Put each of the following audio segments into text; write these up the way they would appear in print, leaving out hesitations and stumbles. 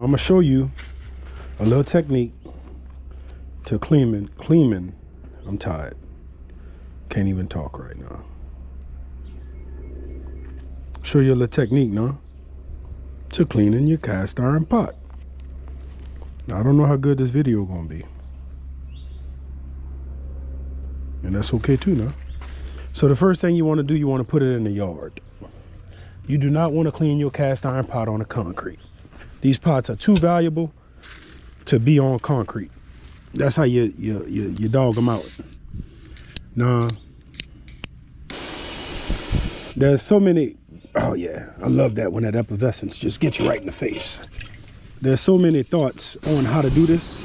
I'm gonna show you a little technique to cleaning. I'm tired. Can't even talk right now. Show you a little technique now to cleaning your cast iron pot. Now, I don't know how good this video gonna be, and that's okay too now. So the first thing you want to do, you want to put it in the yard. You do not want to clean your cast iron pot on the concrete. These pots are too valuable to be on concrete. That's how you dog them out. Now, there's so many. Oh yeah, I love that when that effervescence just gets you right in the face. There's so many thoughts on how to do this,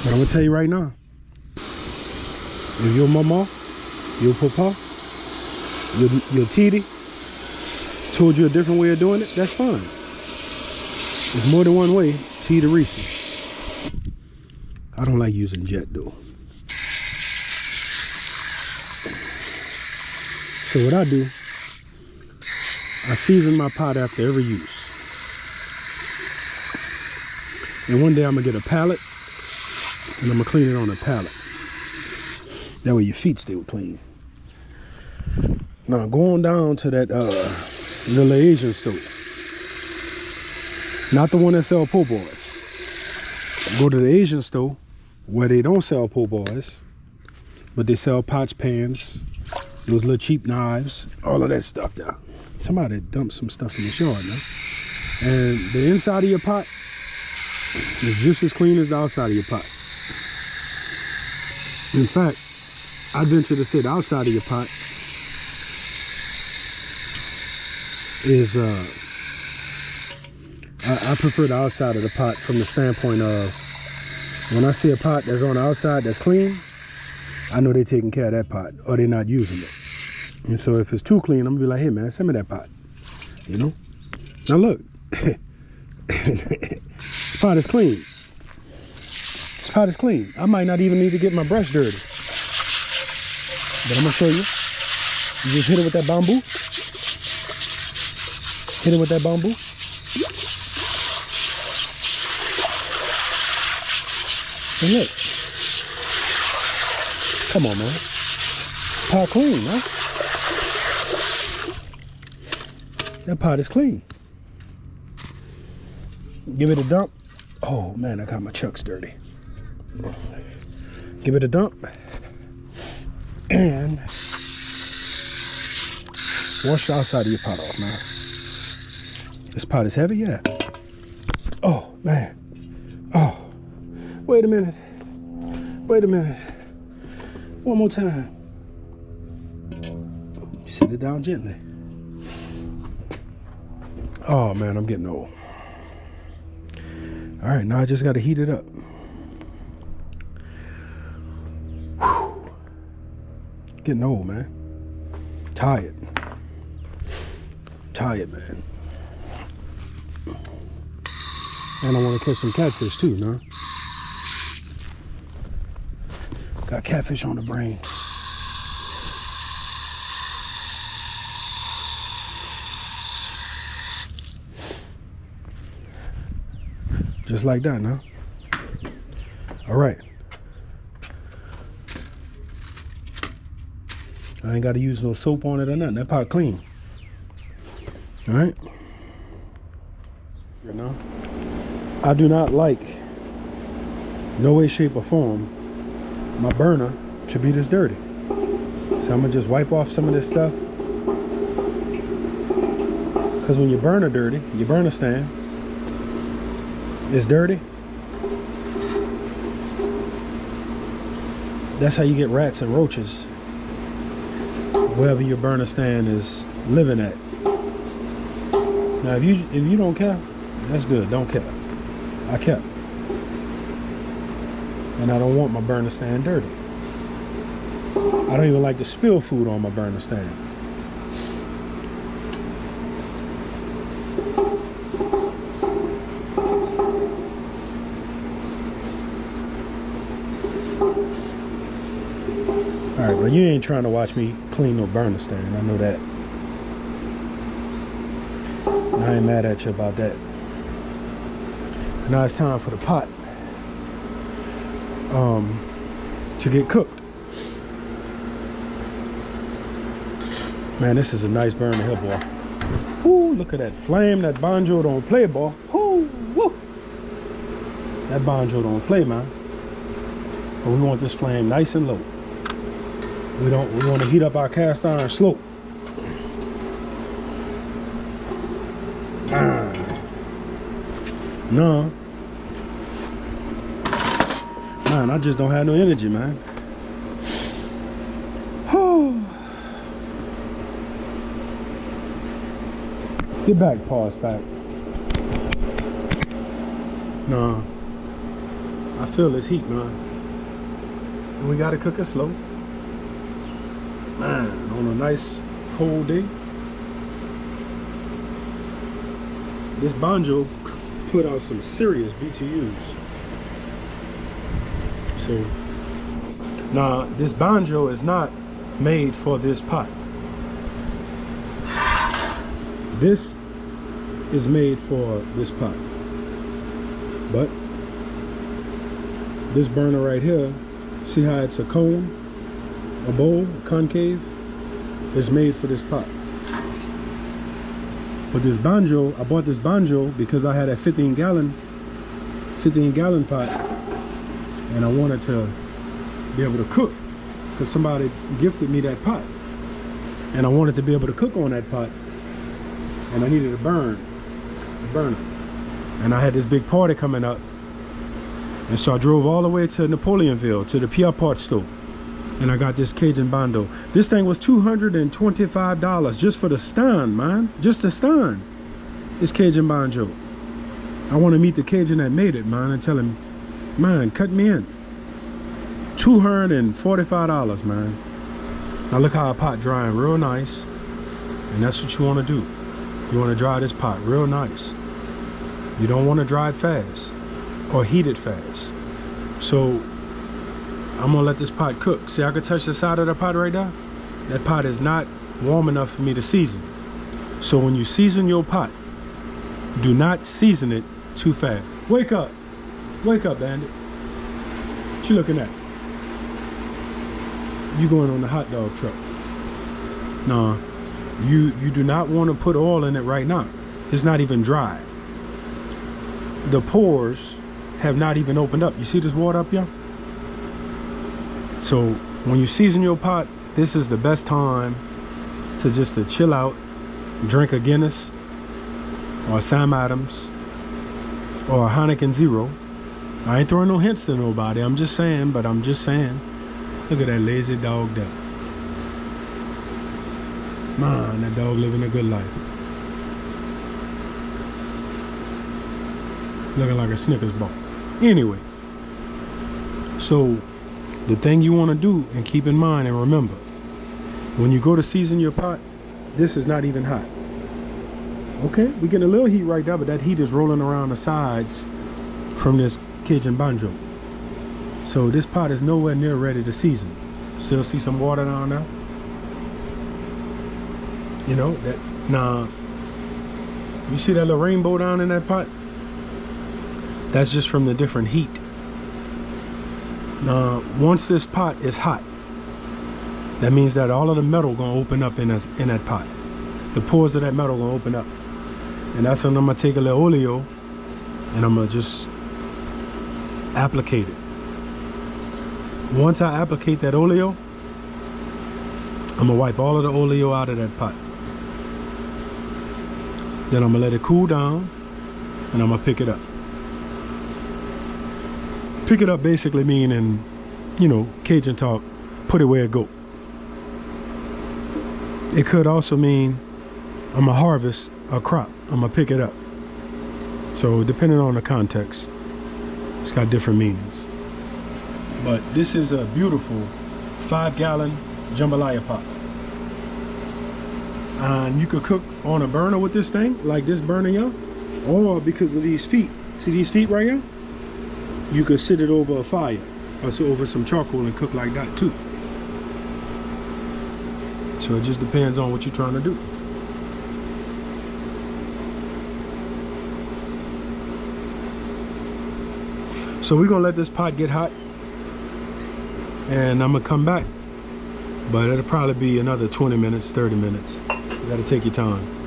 but I'm gonna tell you right now. If your mama, your papa, your titi told you a different way of doing it, that's fine. There's more than one way to eat a Reese's. I don't like using jet though. So what I do, I season my pot after every use. And one day I'm gonna get a pallet and I'm gonna clean it on a pallet. That way your feet still clean. Now going down to that little Asian store. Not the one that sell po' boys. Go to the Asian store where they don't sell po' boys, but they sell pots, pans, those little cheap knives, all of that stuff there. Somebody dumped some stuff in the yard now. And the inside of your pot is just as clean as the outside of your pot. In fact, I venture to say the outside of your pot is I prefer the outside of the pot from the standpoint of when I see a pot that's on the outside that's clean, I know they're taking care of that pot or they're not using it. And so if it's too clean, I'm gonna be like, hey man, send me that pot. You know? Now look, this pot is clean. This pot is clean. I might not even need to get my brush dirty. But I'm gonna show you. You just hit it with that bamboo. Hit it with that bamboo. And look. Come on, man. Pot clean, huh? That pot is clean. Give it a dump. Oh man, I got my chucks dirty. Give it a dump. And wash the outside of your pot off, man. This pot is heavy, yeah. Oh, man. Oh, wait a minute. Wait a minute. One more time. Sit it down gently. Oh, man, I'm getting old. All right, now I just got to heat it up. Getting old, man. Tired. Tired, man. And I want to catch some catfish too, no? Got catfish on the brain. Just like that, no? All right. I ain't got to use no soap on it or nothing. That pot clean. All right. You know, I do not like, no way, shape, or form, my burner to be this dirty. So I'm gonna just wipe off some of this stuff. Because when your burner dirty, your burner stand is dirty. That's how you get rats and roaches wherever your burner stand is living at. Now if you don't care, that's good. Don't care. I care. And I don't want my burner stand dirty. I don't even like to spill food on my burner stand. All right, but you ain't trying to watch me clean no burner stand. I know that. I ain't mad at you about that. Now it's time for the pot to get cooked. Man, this is a nice burn here, boy. Ooh, look at that flame. That banjo don't play, boy. Ooh, woo. That banjo don't play, man. But we want this flame nice and low. We want to heat up our cast iron slow. No. Man, I just don't have no energy, man. Get back, pause back. No. I feel this heat, man. And we gotta cook it slow. Man, on a nice cold day. This banjo put out some serious BTUs. So, now this banjo is not made for this pot. This is made for this pot. But this burner right here, see how it's a cone, a bowl, concave, is made for this pot. But this banjo, I bought this banjo because I had a 15 gallon pot, and I wanted to be able to cook because somebody gifted me that pot, and I wanted to be able to cook on that pot, and I needed a burner, and I had this big party coming up, and so I drove all the way to Napoleonville to the Pierre Part store, and I got this Cajun banjo. This thing was $225 just for the stand, man. Just the stand. This Cajun banjo. I want to meet the Cajun that made it, man, and tell him, man, cut me in. $245, man. Now look how a pot drying real nice, and that's what you want to do. You want to dry this pot real nice. You don't want to dry it fast or heat it fast. So I'm gonna let this pot cook. See, I could touch the side of the pot right there. That pot is not warm enough for me to season. So when you season your pot, do not season it too fast. Wake up, bandit. What you looking at? You going on the hot dog truck? No, you do not want to put oil in it right now. It's not even dry. The pores have not even opened up. You see this water up here? So when you season your pot, this is the best time to just to chill out, drink a Guinness or a Sam Adams or a Heineken Zero. I ain't throwing no hints to nobody. I'm just saying, but I'm just saying. Look at that lazy dog there. Man, that dog living a good life. Looking like a Snickers bar. Anyway, so the thing you want to do and keep in mind and remember, when you go to season your pot, this is not even hot. Okay, we get a little heat right there, but that heat is rolling around the sides from this Cajun banjo. So this pot is nowhere near ready to season. Still see some water down there? You know, that, now, you see that little rainbow down in that pot? That's just from the different heat. Now, once this pot is hot, that means that all of the metal gonna open up in that pot. The pores of that metal gonna open up. And that's when I'm gonna take a little oleo and I'm gonna just applicate it. Once I applicate that oleo, I'm gonna wipe all of the oleo out of that pot. Then I'm gonna let it cool down and I'm gonna pick it up. Pick it up basically meaning, you know, Cajun talk, put it where it go. It could also mean I'm gonna harvest a crop. I'm gonna pick it up. So depending on the context, it's got different meanings. But this is a beautiful 5-gallon jambalaya pot. And you could cook on a burner with this thing, like this burner here, or because of these feet. See these feet right here? You could sit it over a fire, or so over some charcoal and cook like that too. So it just depends on what you're trying to do. So we're gonna let this pot get hot and I'm gonna come back. But it'll probably be another 20 minutes, 30 minutes. You gotta take your time.